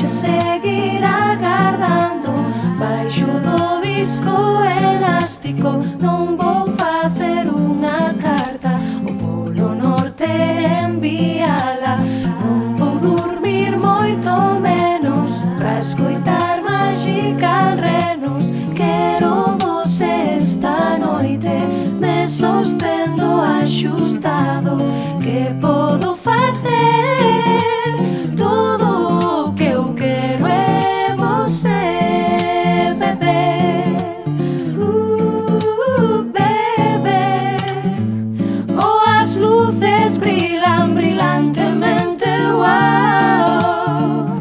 che seguir agardando baixo do visco elástico. Non vou facer unha carta ao Polo Norte enviala. Non vou dormir moito menos pra escoitar Magical Renos. Quero vos esta noite me sostendo axustado. Que podo facer? Todo o que eu quero é você, bebé. Bebé. Oh, as luces brillan brillantemente, wow.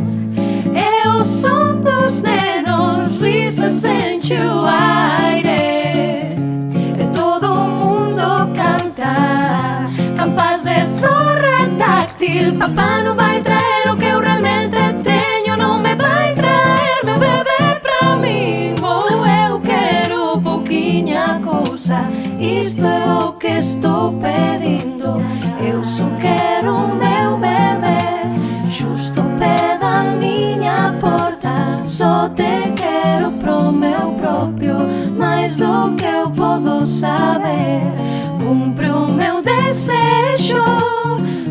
E o son dos nenos, risas enche o aire. E todo o mundo canta, capaz de zorra táctil. Papá non vai traer o que eu realmente teño, non me vai traer meu bebé pra min. Oh, eu quero pouquiña cousa, isto é o que estou pedindo. Eu só quero o meu bebé, xusto ao pé da miña porta. Só te quero pro meu propio, máis do que eu podo saber. Cumpre o meu desexo,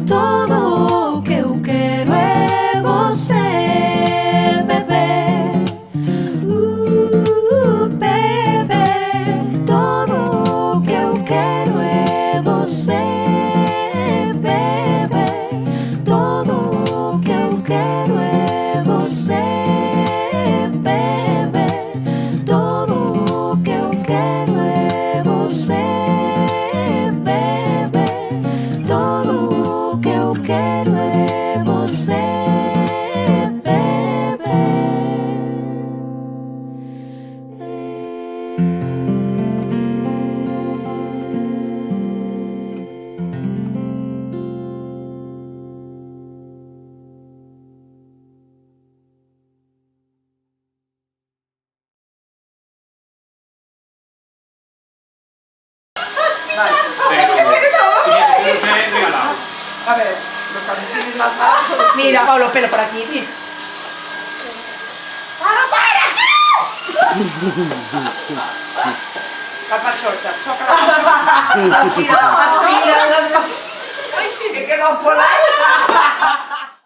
todo o que eu quero é você, bebé. Bebé, todo o que eu quero é você, bebé. Todo o que eu quero é você, bebé. Todo o que eu quero é você, bebé. Todo o que eu quero é você, bebé. A ver, los calcetines más bajos. Mira, Pablo, pelo por aquí, mira. ¡Para! Las pachorchas, choca las pachorchas. Aspira. Ay, sí, que quedó por ahí.